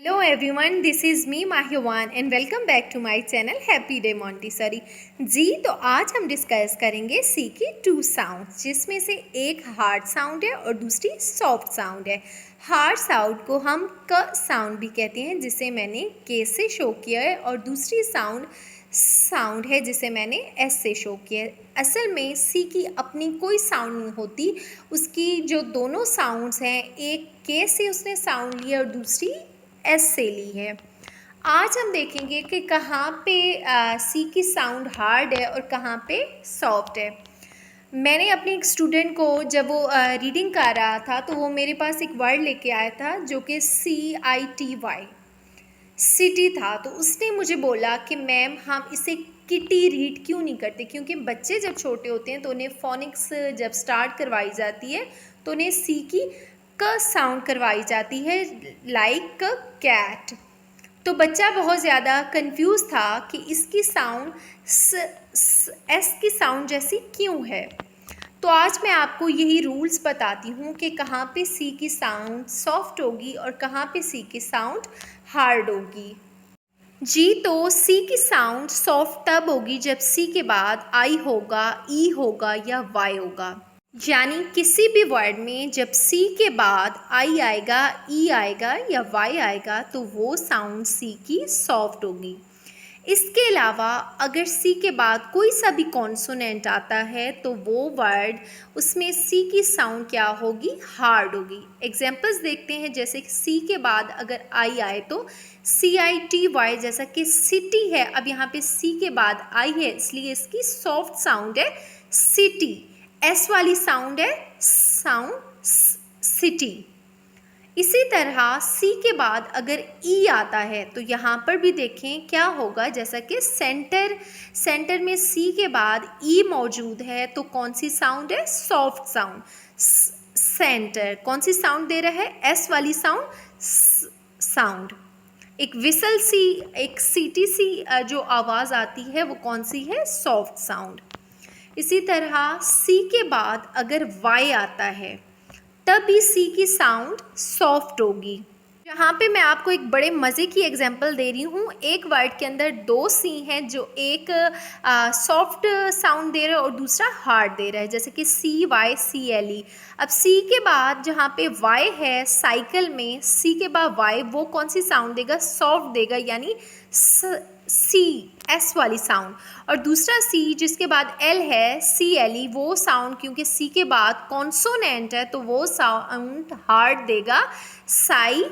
Hello everyone, this is me Mahyawan and welcome back to my channel Happy Day Montessori। जी तो आज हम discuss करेंगे सी की 2 sound, जिसमें से एक हार्ड साउंड है और दूसरी सॉफ्ट साउंड है। हार्ड साउंड को हम क साउंड भी कहते हैं, जिसे मैंने के से शो किया है, और दूसरी साउंड है जिसे मैंने एस से शो किया है। असल में सी की अपनी कोई साउंड नहीं होती, उसकी जो दोनों साउंड्स हैं, एक के से उसने साउंड लिया और दूसरी एस से ली है। आज हम देखेंगे कि कहाँ पे सी की साउंड हार्ड है और कहाँ पे सॉफ्ट है। मैंने अपने एक स्टूडेंट को जब वो रीडिंग कर रहा था तो वो मेरे पास एक वर्ड लेके आया था जो कि CITY सिटी था। तो उसने मुझे बोला कि मैम हम इसे किटी रीड क्यों नहीं करते, क्योंकि बच्चे जब छोटे होते हैं तो उन्हें फोनिक्स जब स्टार्ट करवाई जाती है तो उन्हें सी की क साउंड करवाई जाती है, लाइक कैट। तो बच्चा बहुत ज़्यादा कंफ्यूज था कि इसकी साउंड एस की साउंड जैसी क्यों है। तो आज मैं आपको यही रूल्स बताती हूँ कि कहाँ पे सी की साउंड सॉफ्ट होगी और कहाँ पे सी की साउंड हार्ड होगी। जी तो सी की साउंड सॉफ्ट तब होगी जब सी के बाद आई होगा, ई होगा या वाई होगा। यानी किसी भी वर्ड में जब सी के बाद आई आएगा, ई आएगा या वाई आएगा तो वो साउंड सी की सॉफ्ट होगी। इसके अलावा अगर सी के बाद कोई सा भी कॉन्सोनेंट आता है तो वो वर्ड उसमें सी की साउंड क्या होगी, हार्ड होगी। एग्जांपल्स देखते हैं, जैसे कि सी के बाद अगर आई आए तो CITY, जैसा कि सिटी है। अब यहाँ पे सी के बाद आई है इसलिए इसकी सॉफ्ट साउंड है सिटी। एस वाली साउंड है साउंड सिटी। इसी तरह सी के बाद अगर ई आता है तो यहाँ पर भी देखें क्या होगा, जैसा कि सेंटर में सी के बाद ई मौजूद है तो कौन सी साउंड है, सॉफ्ट साउंड। सेंटर कौन सी साउंड दे रहा है, एस वाली साउंड। एक विसल सी, एक सीटी सी जो आवाज़ आती है वो कौन सी है, सॉफ्ट साउंड। इसी तरह सी के बाद अगर वाई आता है तब भी सी की साउंड सॉफ्ट होगी। यहाँ पे मैं आपको एक बड़े मज़े की एग्जांपल दे रही हूँ। एक वर्ड के अंदर दो सी हैं, जो एक सॉफ्ट साउंड दे रहा है और दूसरा हार्ड दे रहा है, जैसे कि CYCLE। अब सी के बाद जहाँ पे वाई है साइकिल में, सी के बाद वाई, वो कौन सी साउंड देगा, सॉफ्ट देगा, यानी सी एस वाली साउंड। और दूसरा सी जिसके बाद एल है, CLE, वो साउंड क्योंकि सी के बाद कॉन्सोनेंट है तो वो साउंड हार्ड देगा, साई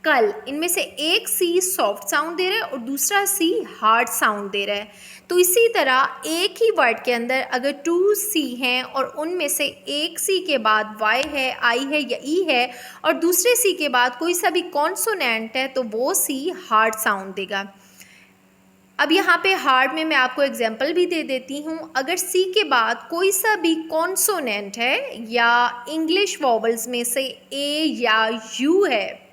कल। इनमें से एक सी सॉफ्ट साउंड दे रहा है और दूसरा सी हार्ड साउंड दे रहा है। तो इसी तरह एक ही वर्ड के अंदर अगर 2 सी हैं और उनमें से एक सी के बाद वाई है, आई है या ई है, और दूसरे सी के बाद कोई सा भी कॉन्सोनेंट है तो वो सी हार्ड साउंड देगा। अब यहाँ पे हार्ड में मैं आपको एग्जांपल भी दे देती हूँ। अगर सी के बाद कोई सा भी कॉन्सोनेंट है या इंग्लिश वॉवल्स में से ए या यू है,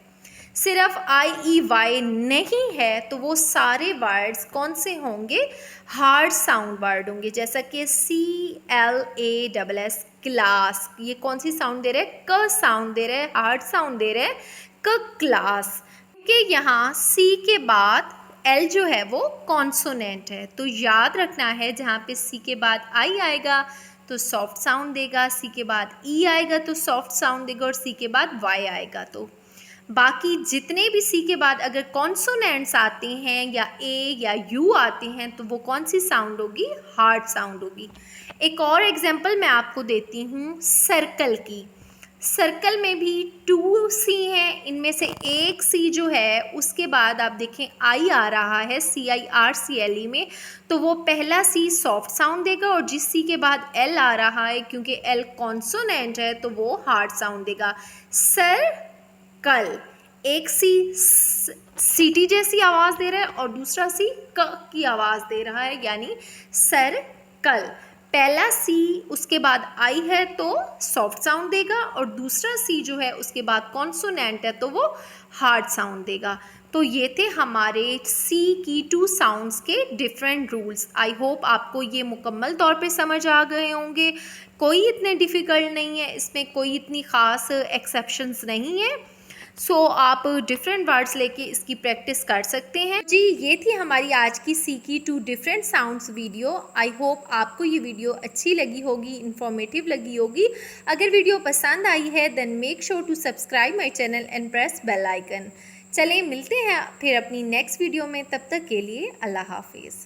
सिर्फ IEY नहीं है, तो वो सारे वर्ड्स कौन से होंगे, हार्ड साउंड वर्ड होंगे। जैसा कि CLASS क्लास, ये कौन सी साउंड दे रहे हैं, क साउंड दे रहे हैं, हार्ड साउंड दे रहे हैं, क क्लास। क्योंकि यहाँ सी के बाद एल जो है वो कॉन्सोनेंट है, तो याद रखना है जहाँ पे सी के बाद आई आएगा तो सॉफ्ट साउंड देगा, सी के बाद ई आएगा तो सॉफ्ट साउंड देगा, और सी के बाद वाई आएगा तो। बाकी जितने भी सी के बाद अगर कॉन्सोनेंट्स आते हैं या ए या यू आते हैं तो वो कौन सी साउंड होगी, हार्ड साउंड होगी। एक और एग्जांपल मैं आपको देती हूँ सर्कल की। सर्कल में भी 2 सी हैं, इनमें से एक सी जो है उसके बाद आप देखें आई आ रहा है CIRCLE में, तो वो पहला सी सॉफ्ट साउंड देगा, और जिस सी के बाद एल आ रहा है क्योंकि एल कॉन्सोनेंट है तो वो हार्ड साउंड देगा। कल एक सी सीटी जैसी आवाज़ दे रहा है और दूसरा सी क की आवाज़ दे रहा है, यानी सर कल। पहला सी उसके बाद आई है तो सॉफ्ट साउंड देगा, और दूसरा सी जो है उसके बाद कॉन्सोनेंट है तो वो हार्ड साउंड देगा। तो ये थे हमारे सी की 2 साउंड्स के डिफरेंट रूल्स। आई होप आपको ये मुकम्मल तौर पे समझ आ गए होंगे। कोई इतने डिफ़िकल्ट नहीं है, इसमें कोई इतनी ख़ास एक्सेप्शंस नहीं है। सो आप डिफरेंट वर्ड्स लेके इसकी प्रैक्टिस कर सकते हैं। जी ये थी हमारी आज की सी की 2 different sounds video. I hope आपको ये वीडियो अच्छी लगी होगी, इन्फॉर्मेटिव लगी होगी। अगर वीडियो पसंद आई है then make sure to subscribe my channel and press bell icon. चलें मिलते हैं फिर अपनी नेक्स्ट वीडियो में, तब तक के लिए अल्लाह हाफिज़।